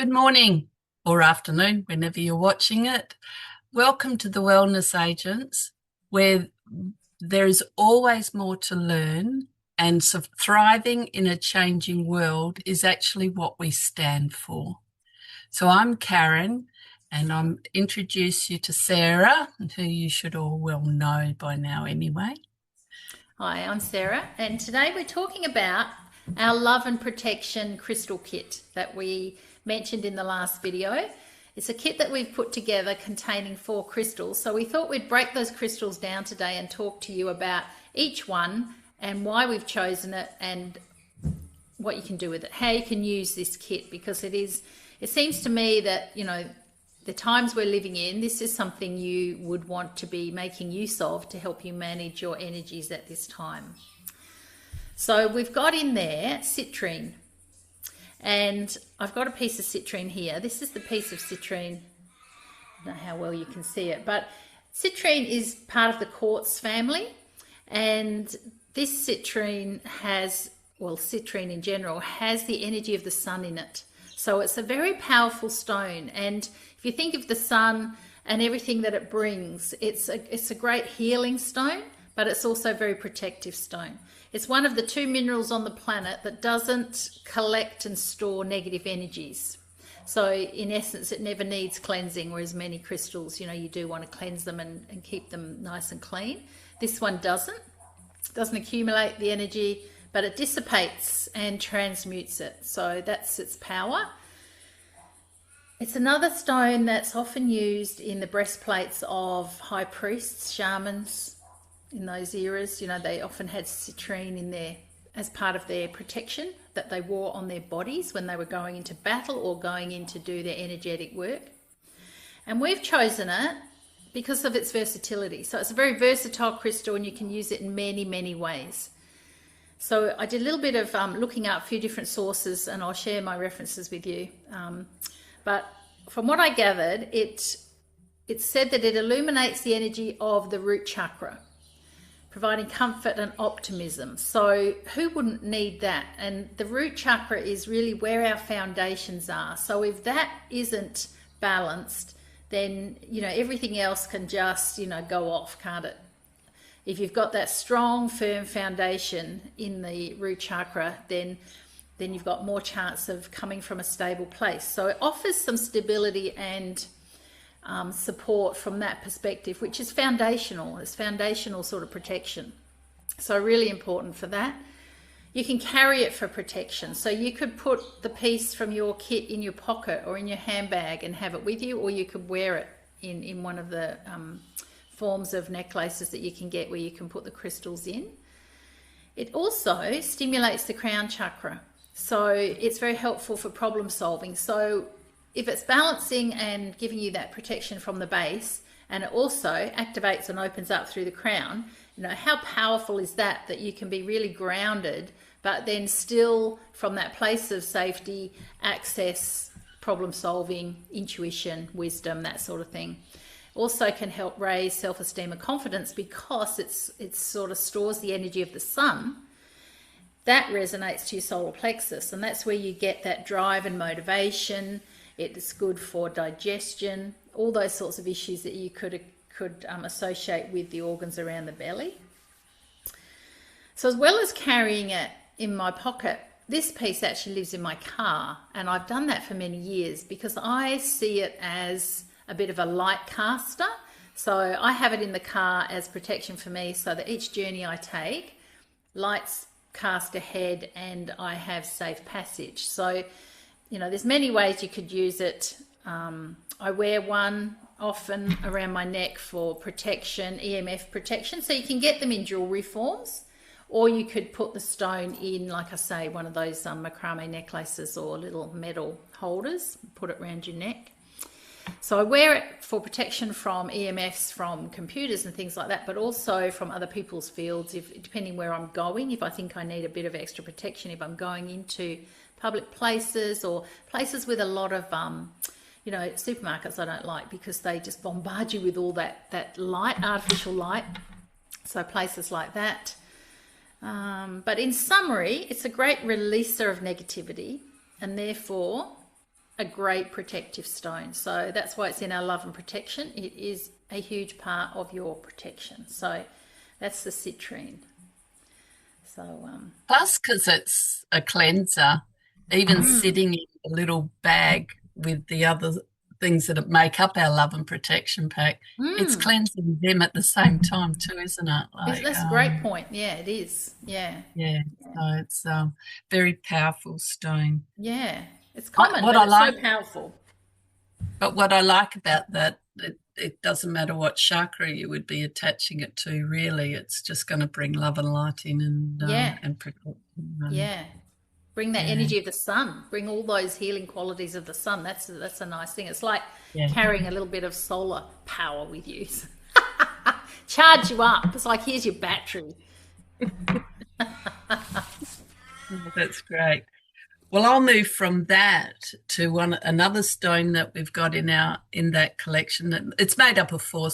Good morning or afternoon, whenever you're watching it. Welcome to the Wellness Agents, where there is always more to learn, and so thriving in a changing world is actually what we stand for. So I'm Karen, and I'm introduce you to Sarah, who you should all well know by now anyway. Hi, I'm Sarah, and today we're talking about our Love and Protection Crystal Kit that we mentioned in the last video. It's a kit that we've put together containing 4 crystals, so we thought we'd break those crystals down today and talk to you about each one and why we've chosen it and what you can do with it, how you can use this kit, because it seems to me that, the times we're living in, this is something you would want to be making use of to help you manage your energies at this time. So we've got in there citrine, and I've got a piece of citrine here. This is the piece of citrine. I don't know how well you can see it, but citrine is part of the quartz family, and this citrine citrine in general has the energy of the sun in it. So it's a very powerful stone, and if you think of the sun and everything that it brings, it's a great healing stone, but it's also a very protective stone. It's one of the 2 minerals on the planet that doesn't collect and store negative energies. So in essence, it never needs cleansing, whereas many crystals, you do want to cleanse them and keep them nice and clean. This one doesn't accumulate the energy, but it dissipates and transmutes it. So that's its power. It's another stone that's often used in the breastplates of high priests, shamans in those eras. They often had citrine in there as part of their protection that they wore on their bodies when they were going into battle or going in to do their energetic work. And we've chosen it because of its versatility. So it's a very versatile crystal, and you can use it in many, many ways. So I did a little bit of looking up a few different sources, and I'll share my references with you. But from what I gathered, it said that it illuminates the energy of the root chakra, providing comfort and optimism. So who wouldn't need that? And the root chakra is really where our foundations are. So if that isn't balanced, then, everything else can just, go off, can't it? If you've got that strong, firm foundation in the root chakra, then you've got more chance of coming from a stable place. So it offers some stability and support from that perspective, which is foundational. It's foundational sort of protection. So really important for that. You can carry it for protection. So you could put the piece from your kit in your pocket or in your handbag and have it with you, or you could wear it in one of the forms of necklaces that you can get where you can put the crystals in. It also stimulates the crown chakra. So it's very helpful for problem solving. So if it's balancing and giving you that protection from the base, and it also activates and opens up through the crown, how powerful is that you can be really grounded, but then still from that place of safety, access, problem solving, intuition, wisdom, that sort of thing. Also can help raise self-esteem and confidence because it sort of stores the energy of the sun. That resonates to your solar plexus, and that's where you get that drive and motivation. It's good for digestion, all those sorts of issues that you could associate with the organs around the belly. So as well as carrying it in my pocket, this piece actually lives in my car, and I've done that for many years because I see it as a bit of a light caster. So I have it in the car as protection for me, so that each journey I take, lights cast ahead and I have safe passage. So, there's many ways you could use it. I wear one often around my neck for protection, EMF protection. So you can get them in jewelry forms, or you could put the stone in, like I say, one of those macrame necklaces or little metal holders, put it around your neck. So I wear it for protection from EMFs from computers and things like that, but also from other people's fields, depending where I'm going. If I think I need a bit of extra protection, if I'm going into public places or places with a lot of, supermarkets I don't like because they just bombard you with all that light, artificial light. So places like that. But in summary, it's a great releaser of negativity, and therefore a great protective stone. So that's why it's in our love and protection. It is a huge part of your protection. So that's the citrine. So Plus, because it's a cleanser, even sitting in a little bag with the other things that make up our love and protection pack, it's cleansing them at the same time too, isn't it? that's a great point. Yeah, it is. Yeah. Yeah, so it's very powerful stone. Yeah. It's common, What but I it's like, so powerful. but what I like about that, it doesn't matter what chakra you would be attaching it to. Really, it's just going to bring love and light in Yeah. and protection. Yeah. Bring that Yeah, energy of the sun. Bring all those healing qualities of the sun. That's a nice thing. It's like yeah. carrying a little bit of solar power with you. Charge you up. It's like, here's your battery. Oh, that's great. Well, I'll move from that to another stone that we've got in that collection. It's made up of four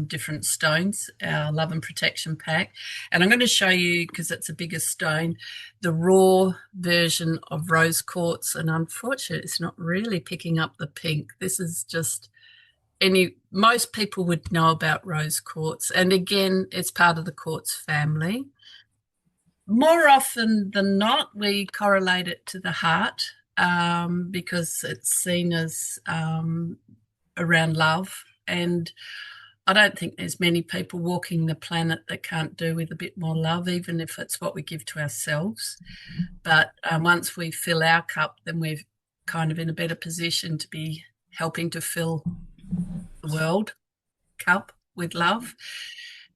different stones, our love and protection pack. And I'm going to show you, because it's a bigger stone, the raw version of rose quartz. And unfortunately, it's not really picking up the pink. This is just most people would know about rose quartz. And again, it's part of the quartz family. More often than not, we correlate it to the heart because it's seen as around love. And I don't think there's many people walking the planet that can't do with a bit more love, even if it's what we give to ourselves. But once we fill our cup, then we're kind of in a better position to be helping to fill the world cup with love.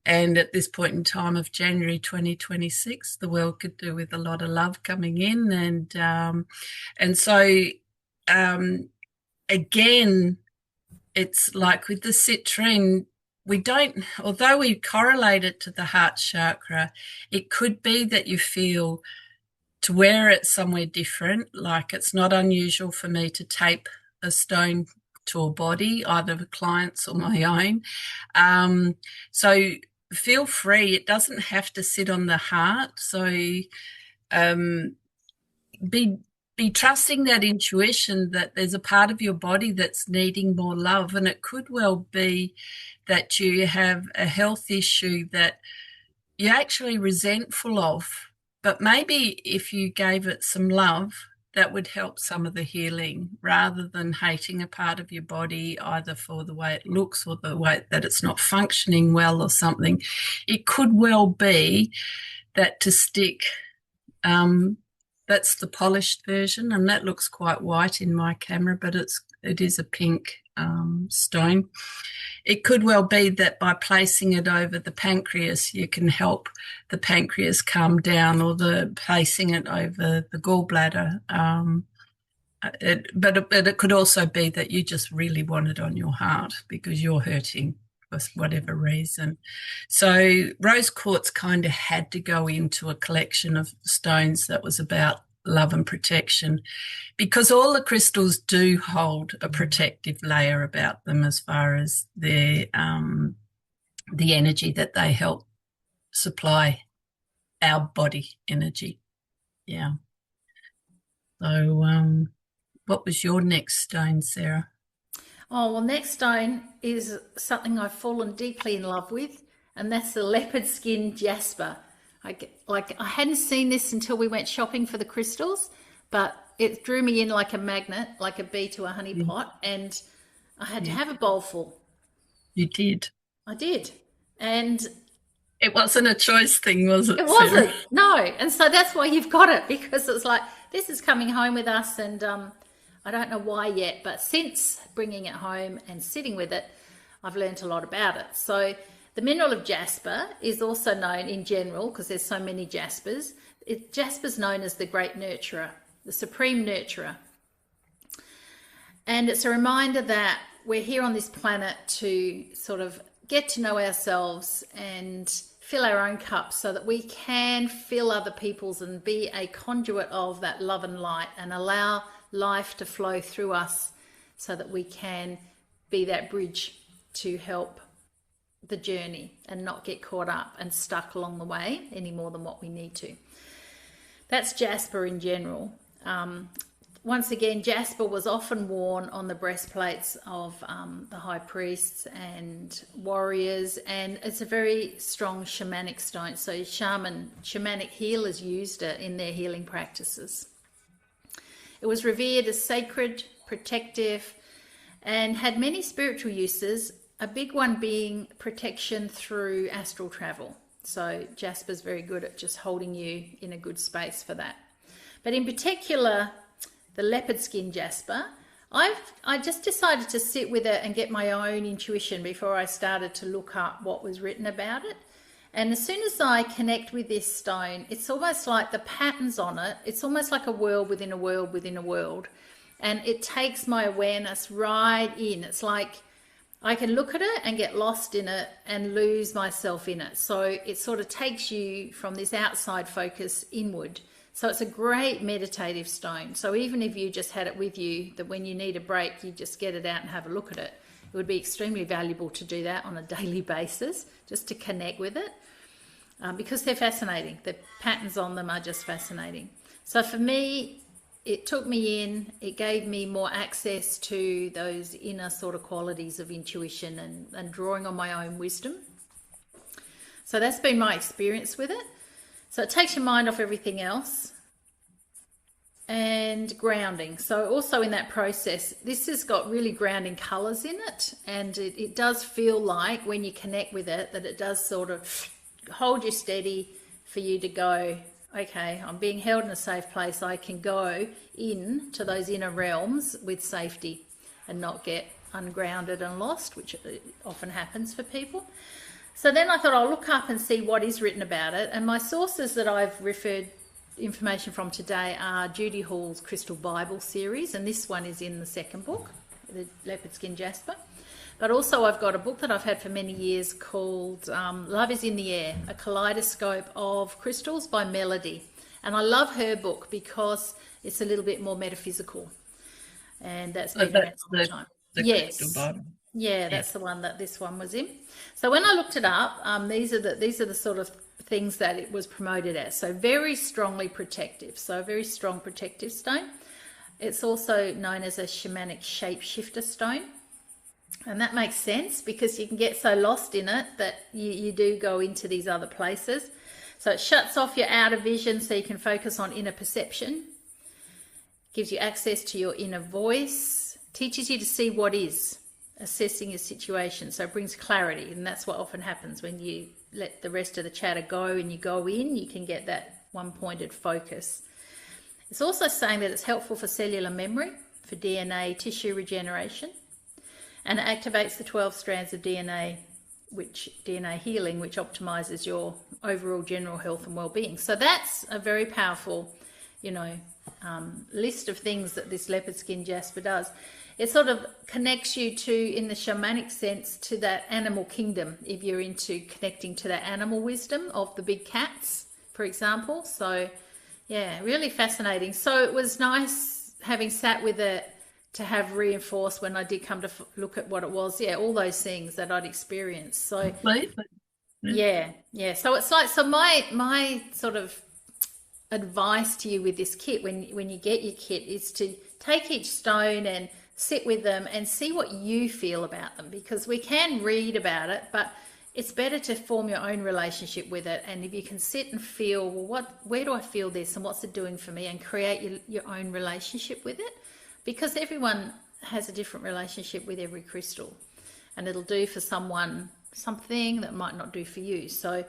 And at this point in time of January 2026, the world could do with a lot of love coming in. And so, again, it's like with the citrine, although we correlate it to the heart chakra, it could be that you feel to wear it somewhere different. Like, it's not unusual for me to tape a stone to a body, either of a client's or my own. So feel free. It doesn't have to sit on the heart. So be trusting that intuition that there's a part of your body that's needing more love. And it could well be that you have a health issue that you're actually resentful of. But maybe if you gave it some love, that would help some of the healing, rather than hating a part of your body either for the way it looks or the way that it's not functioning well or something. It could well be that to stick, that's the polished version, and that looks quite white in my camera, but it is a pink stone. It could well be that by placing it over the pancreas, you can help the pancreas calm down, or placing it over the gallbladder. But it could also be that you just really want it on your heart because you're hurting for whatever reason. So rose quartz kind of had to go into a collection of stones that was about love and protection, because all the crystals do hold a protective layer about them as far as the energy that they help supply our body energy. Yeah. So what was your next stone, Sarah? Oh, well, next stone is something I've fallen deeply in love with, and that's the leopard skin jasper. I hadn't seen this until we went shopping for the crystals, but it drew me in like a magnet, like a bee to a honey pot, and I had to have a bowl full. You did. I did. And it wasn't a choice thing, was it? It wasn't. No. And so that's why you've got it, because it's like, this is coming home with us, and I don't know why yet, but since bringing it home and sitting with it, I've learned a lot about it. So the mineral of jasper is also known in general, because there's so many jaspers. Jasper's known as the great nurturer, the supreme nurturer. And it's a reminder that we're here on this planet to sort of get to know ourselves and fill our own cups so that we can fill other people's and be a conduit of that love and light, and allow life to flow through us so that we can be that bridge to help the journey and not get caught up and stuck along the way any more than what we need to. That's jasper in general. once again, jasper was often worn on the breastplates of the high priests and warriors, and it's a very strong shamanic stone. So shamanic healers used it in their healing practices. It was revered as sacred, protective, and had many spiritual uses, a big one being protection through astral travel. So jasper's very good at just holding you in a good space for that. But in particular, the leopard skin jasper, I just decided to sit with it and get my own intuition before I started to look up what was written about it. And as soon as I connect with this stone, it's almost like the patterns on it, it's almost like a world within a world within a world. And it takes my awareness right in. It's like I can look at it and get lost in it and lose myself in it. So it sort of takes you from this outside focus inward. So it's a great meditative stone. So even if you just had it with you, that when you need a break, you just get it out and have a look at it. It would be extremely valuable to do that on a daily basis, just to connect with it, because they're fascinating. The patterns on them are just fascinating. So for me, it took me in, it gave me more access to those inner sort of qualities of intuition and drawing on my own wisdom. So that's been my experience with it. So it takes your mind off everything else. And grounding. So also in that process, this has got really grounding colors in it. And it does feel like when you connect with it, that it does sort of hold you steady for you to go, okay, I'm being held in a safe place. I can go in to those inner realms with safety and not get ungrounded and lost, which often happens for people. So then I thought I'll look up and see what is written about it. And my sources that I've referred information from today are Judy Hall's Crystal Bible series, and this one is in the second book, the Leopard Skin Jasper. But also I've got a book that I've had for many years called Love is in the Air, a kaleidoscope of crystals by Melody. And I love her book because it's a little bit more metaphysical. And that's been around all the time. Yes. Yeah, that's the one that this one was in. So when I looked it up, these are the sort of things that it was promoted as. So very strongly protective. So a very strong protective stone. It's also known as a shamanic shapeshifter stone. And that makes sense because you can get so lost in it that you do go into these other places. So it shuts off your outer vision so you can focus on inner perception. Gives you access to your inner voice. Teaches you to see what is. Assessing your situation, so it brings clarity, and that's what often happens when you let the rest of the chatter go and you go in. You can get that one-pointed focus. It's also saying that it's helpful for cellular memory, for DNA tissue regeneration, and it activates the 12 strands of DNA healing, which optimizes your overall general health and well-being. So that's a very powerful, list of things that this leopard skin jasper does. It sort of connects you to, in the shamanic sense, to that animal kingdom, if you're into connecting to that animal wisdom of the big cats, for example. So, yeah, really fascinating. So it was nice having sat with it to have reinforced when I did come to look at what it was. Yeah, all those things that I'd experienced. So, yeah. So it's like, so my sort of advice to you with this kit, when you get your kit, is to take each stone and sit with them and see what you feel about them, because we can read about it, but it's better to form your own relationship with it. And if you can sit and feel, well, where do I feel this and what's it doing for me, and create your own relationship with it, because everyone has a different relationship with every crystal, and it'll do for someone something that might not do for you. So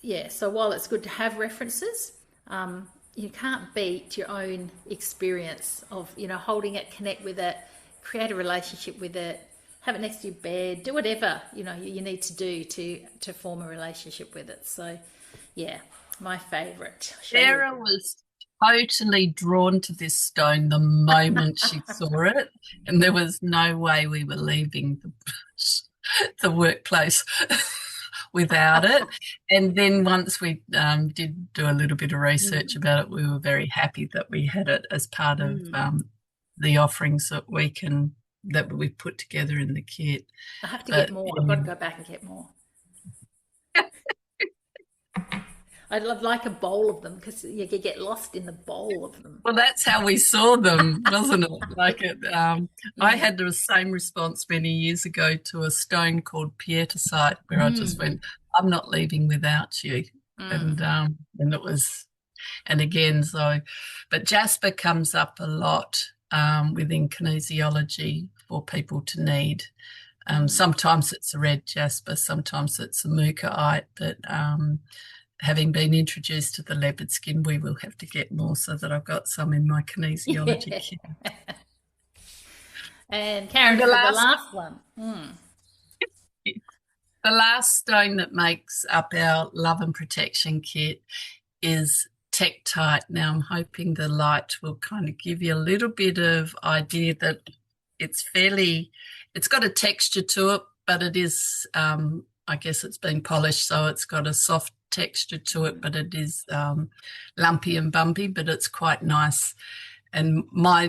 yeah, so while it's good to have references, you can't beat your own experience of, holding it, connect with it, create a relationship with it, have it next to your bed, do whatever, you need to do to form a relationship with it. So, yeah, my favourite. Sarah was totally drawn to this stone the moment she saw it, and there was no way we were leaving the workplace without it. And then once we did do a little bit of research about it, we were very happy that we had it as part of the offerings that we put together in the kit. I have to get more. I've got to go back and get more. I'd love like a bowl of them because you could get lost in the bowl of them. Well, that's how we saw them, wasn't it? Like it. I Mm. had the same response many years ago to a stone called pietisite, where I just went, "I'm not leaving without you," and it was, and again, so, but jasper comes up a lot within kinesiology for people to need. Sometimes it's a red jasper, sometimes it's a mookaite, but having been introduced to the leopard skin, we will have to get more so that I've got some in my kinesiology kit. And Karen, the for last, the last one. The last stone that makes up our love and protection kit is Tektite. Now I'm hoping the light will kind of give you a little bit of idea that it's got a texture to it, but it is, I guess it's been polished, so it's got a soft texture to it, but it is lumpy and bumpy, but it's quite nice. And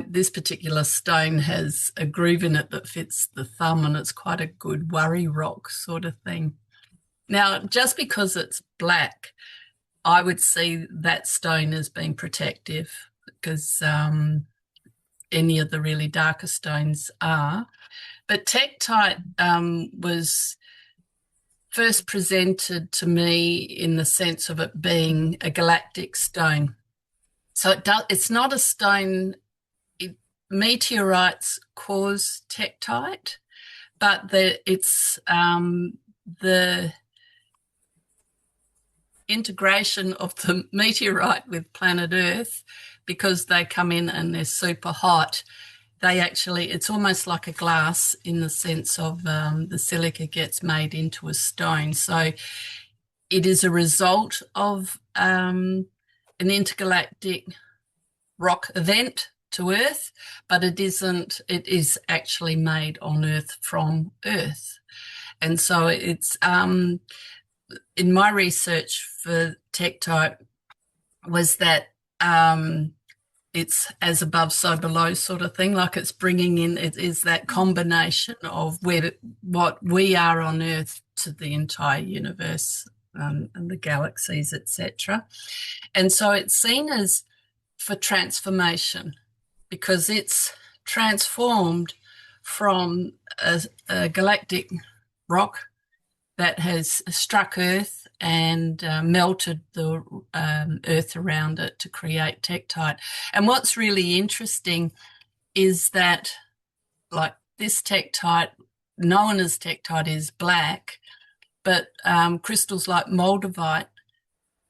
this particular stone has a groove in it that fits the thumb, and it's quite a good worry rock sort of thing. Now, just because it's black, I would see that stone as being protective, because any of the really darker stones are. But Tektite was first presented to me in the sense of it being a galactic stone. So it's not a stone. Meteorites cause Tektite, but it's the integration of the meteorite with planet Earth, because they come in and they're super hot. It's almost like a glass in the sense of the silica gets made into a stone. So it is a result of an intergalactic rock event to Earth, but it is actually made on Earth from Earth. And so it's, in my research for Tektite, was that it's as above, so below sort of thing, like it's bringing in, it is that combination of what we are on Earth to the entire universe and the galaxies, etc. And so it's seen as for transformation, because it's transformed from a galactic rock that has struck Earth and melted the Earth around it to create Tektite. And what's really interesting is that, like, this Tektite, known as Tektite, is black, but crystals like Moldavite,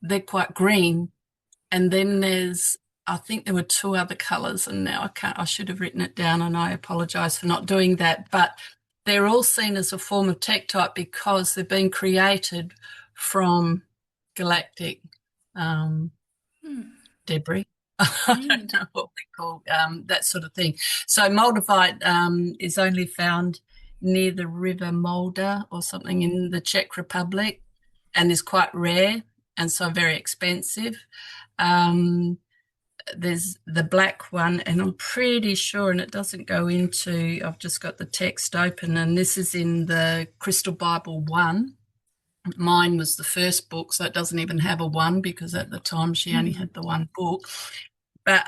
they're quite green. And then I think there were two other colours, and now I should have written it down, and I apologise for not doing that, but they're all seen as a form of Tektite because they've been created from galactic debris. I don't know what we call that sort of thing. So Moldavite is only found near the River Molda or something in the Czech Republic, and is quite rare and so very expensive. There's the black one, and I'm pretty sure, and it doesn't go into, I've just got the text open, and this is in the Crystal Bible 1. Mine was the first book, so it doesn't even have a 1, because at the time she only had the one book. But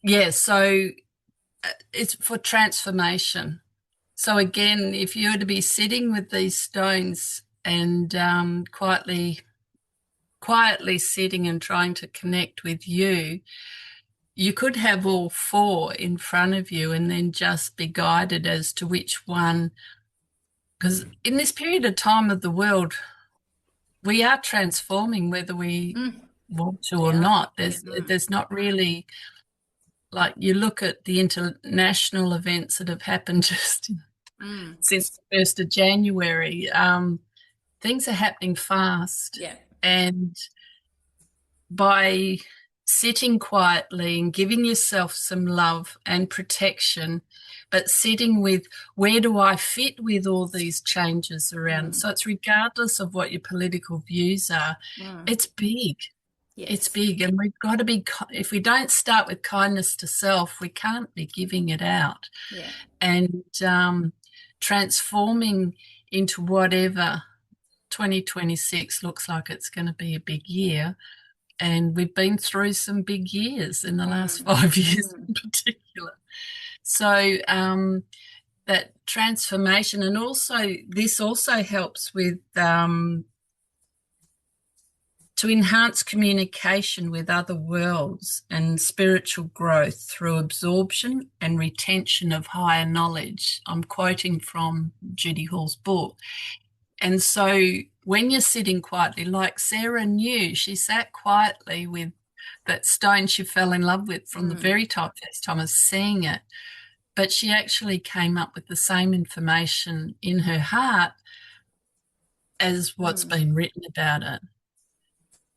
yeah, so it's for transformation. So again, if you were to be sitting with these stones and quietly sitting and trying to connect with you, you could have all four in front of you and then just be guided as to which one, because in this period of time of the world, we are transforming whether we want to or not. There's not really, like, you look at the international events that have happened just since the 1st of January, things are happening fast. Yeah. And by sitting quietly and giving yourself some love and protection, but sitting with, where do I fit with all these changes around? So it's regardless of what your political views are, it's big. Yes. It's big, and we've got to be, if we don't start with kindness to self, we can't be giving it out. Yeah. And transforming into whatever 2026 looks like it's going to be a big year. And we've been through some big years in the last 5 years in particular. So that transformation, and also this also helps with to enhance communication with other worlds and spiritual growth through absorption and retention of higher knowledge. I'm quoting from Judy Hall's book. And so when you're sitting quietly, like Sarah knew, she sat quietly with that stone she fell in love with from the very first time of seeing it. But she actually came up with the same information in her heart as what's been written about it.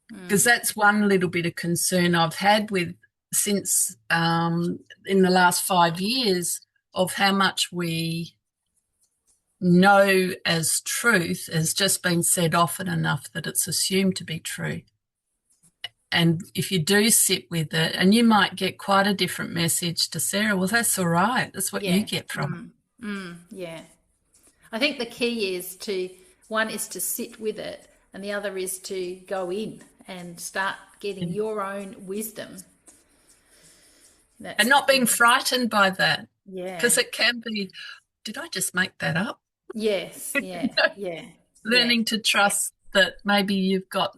Because that's one little bit of concern I've had with since in the last 5 years of how much we know as truth has just been said often enough that it's assumed to be true. And if you do sit with it, and you might get quite a different message to Sarah, well, that's all right. That's what you get from it. Yeah. I think the key is one is to sit with it, and the other is to go in and start getting your own wisdom. And not being frightened by that. Yeah. Because it can be, did I just make that up? Yes, yeah, yeah. Learning to trust that maybe you've got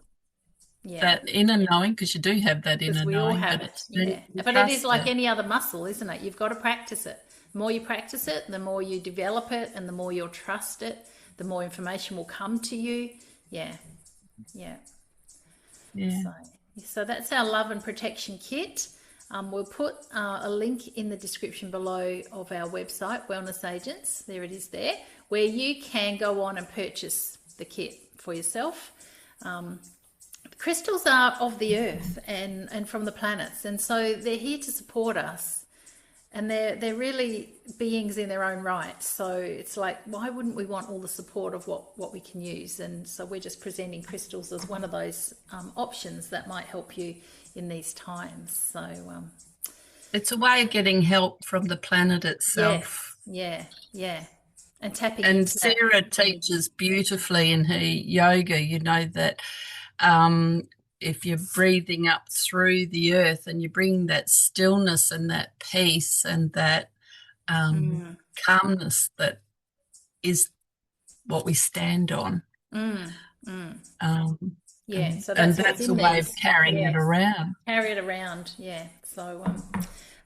that inner knowing, because you do have that inner knowing. We all have it, But it is like any other muscle, isn't it? You've got to practice it. The more you practice it, the more you develop it, and the more you'll trust it, the more information will come to you. Yeah. So that's our love and protection kit. We'll put a link in the description below of our website, Wellness Agents. There it is there, where you can go on and purchase the kit for yourself. Crystals are of the earth and from the planets, and so they're here to support us, and they're really beings in their own right. So it's like, why wouldn't we want all the support of what we can use? And so we're just presenting crystals as one of those options that might help you in these times. So it's a way of getting help from the planet itself. Yeah. And tapping and into Sarah that. Teaches beautifully in her yoga, that if you're breathing up through the earth and you bring that stillness and that peace and that calmness that is what we stand on. So that's a way of carrying it around. Carry it around, So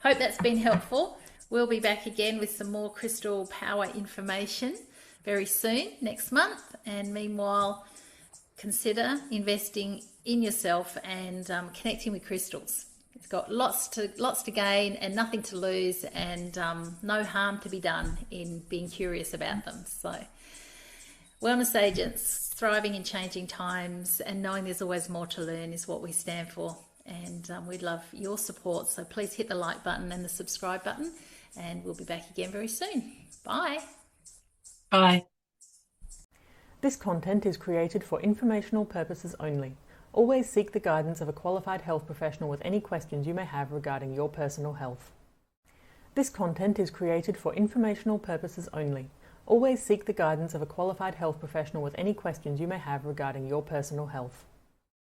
hope that's been helpful. We'll be back again with some more crystal power information very soon, next month. And meanwhile, consider investing in yourself and connecting with crystals. It's got lots to gain and nothing to lose, and no harm to be done in being curious about them. So Wellness Agents, thriving in changing times and knowing there's always more to learn is what we stand for. And we'd love your support. So please hit the like button and the subscribe button, and we'll be back again very soon. Bye. Bye. This content is created for informational purposes only. Always seek the guidance of a qualified health professional with any questions you may have regarding your personal health. This content is created for informational purposes only. Always seek the guidance of a qualified health professional with any questions you may have regarding your personal health.